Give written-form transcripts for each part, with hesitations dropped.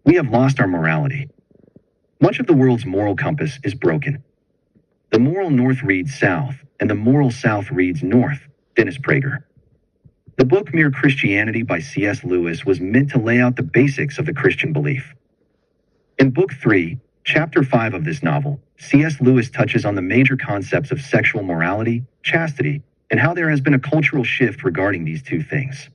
We have lost our morality. Much of the world's moral compass is broken. The moral north reads south, and the moral south reads north. Dennis Prager. The book Mere Christianity by C.S. Lewis was meant to lay out the basics of the Christian belief. In Book 3, Chapter 5 of this novel, C.S. Lewis touches on the major concepts of sexual morality, chastity, and how there has been a cultural shift regarding these two things.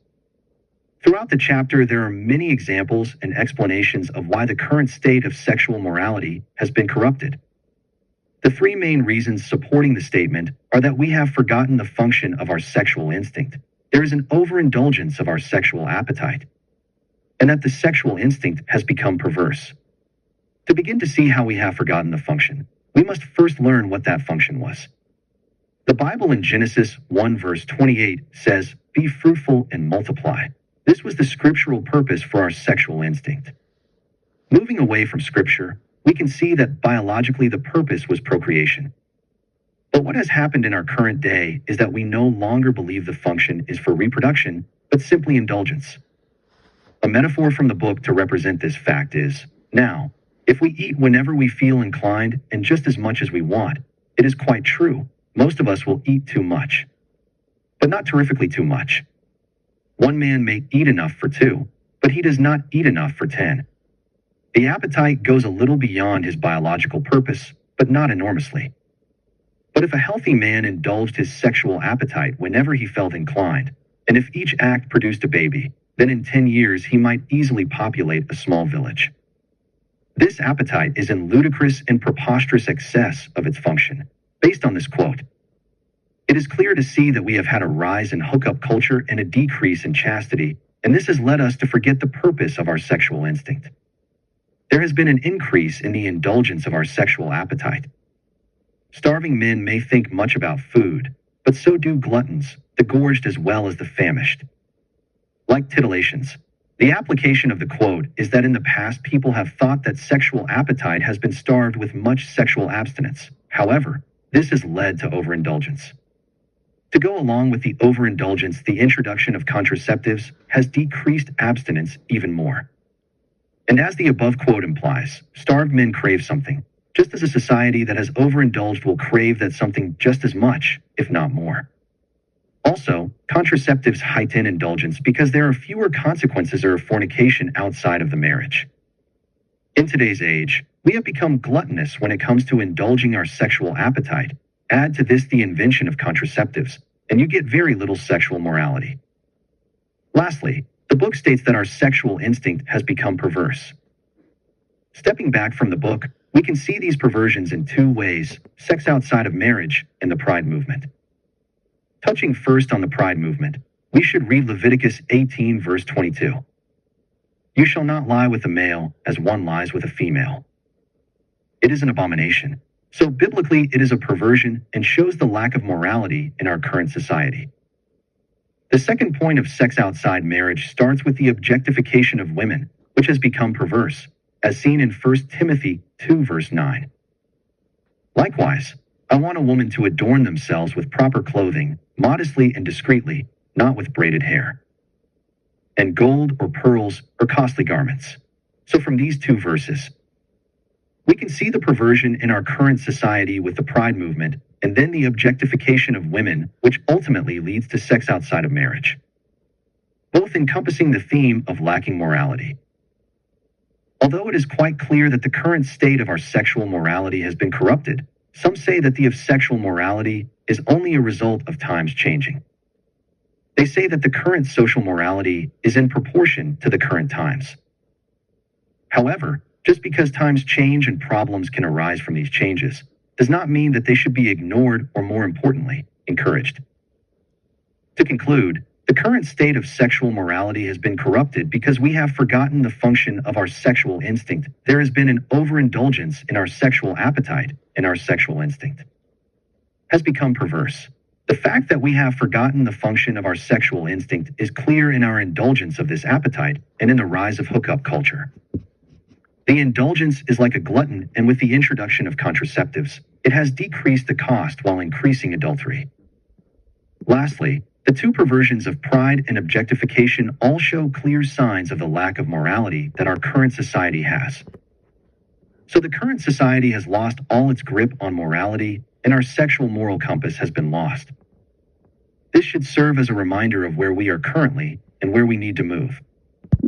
Throughout the chapter, there are many examples and explanations of why the current state of sexual morality has been corrupted. The three main reasons supporting the statement are that we have forgotten the function of our sexual instinct. There is an overindulgence of our sexual appetite, and that the sexual instinct has become perverse. To begin to see how we have forgotten the function, we must first learn what that function was. The Bible in Genesis 1 verse 28 says, "Be fruitful and multiply." This was the scriptural purpose for our sexual instinct. Moving away from scripture, we can see that biologically the purpose was procreation. But what has happened in our current day is that we no longer believe the function is for reproduction, but simply indulgence. A metaphor from the book to represent this fact is, now, if we eat whenever we feel inclined and just as much as we want, it is quite true. Most of us will eat too much, but not terrifically too much. One man may eat enough for 2, but he does not eat enough for 10. The appetite goes a little beyond his biological purpose, but not enormously. But if a healthy man indulged his sexual appetite whenever he felt inclined, and if each act produced a baby, then in 10 years he might easily populate a small village. This appetite is in ludicrous and preposterous excess of its function. Based on this quote, it is clear to see that we have had a rise in hookup culture and a decrease in chastity, and this has led us to forget the purpose of our sexual instinct. There has been an increase in the indulgence of our sexual appetite. Starving men may think much about food, but so do gluttons, the gorged as well as the famished. Like titillations, the application of the quote is that in the past people have thought that sexual appetite has been starved with much sexual abstinence. However, this has led to overindulgence. To go along with the overindulgence, the introduction of contraceptives has decreased abstinence even more. And as the above quote implies, starved men crave something, just as a society that has overindulged will crave that something just as much, if not more. Also, contraceptives heighten indulgence because there are fewer consequences of fornication outside of the marriage. In today's age, we have become gluttonous when it comes to indulging our sexual appetite. Add to this the invention of contraceptives, and you get very little sexual morality. Lastly, the book states that our sexual instinct has become perverse. Stepping back from the book, we can see these perversions in two ways: sex outside of marriage and the Pride movement. Touching first on the Pride movement, we should read Leviticus 18 verse 22. You shall not lie with a male as one lies with a female. It is an abomination. So biblically, it is a perversion and shows the lack of morality in our current society. The second point of sex outside marriage starts with the objectification of women, which has become perverse, as seen in 1 Timothy 2 verse 9. Likewise, I want a woman to adorn themselves with proper clothing, modestly and discreetly, not with braided hair, and gold or pearls or costly garments. So from these two verses, we can see the perversion in our current society with the Pride movement, and then the objectification of women, which ultimately leads to sex outside of marriage, both encompassing the theme of lacking morality. Although it is quite clear that the current state of our sexual morality has been corrupted, some say that the sexual morality is only a result of times changing. They say that the current social morality is in proportion to the current times. However, just because times change and problems can arise from these changes does not mean that they should be ignored or, more importantly, encouraged. To conclude, the current state of sexual morality has been corrupted because we have forgotten the function of our sexual instinct. There has been an overindulgence in our sexual appetite, and our sexual instinct has become perverse. The fact that we have forgotten the function of our sexual instinct is clear in our indulgence of this appetite and in the rise of hookup culture. The indulgence is like a glutton, and with the introduction of contraceptives, it has decreased the cost while increasing adultery. Lastly, The two perversions of pride and objectification all show clear signs of the lack of morality that our current society has. So the current society has lost all its grip on morality, and our sexual moral compass has been lost. This should serve as a reminder of where we are currently and where we need to move.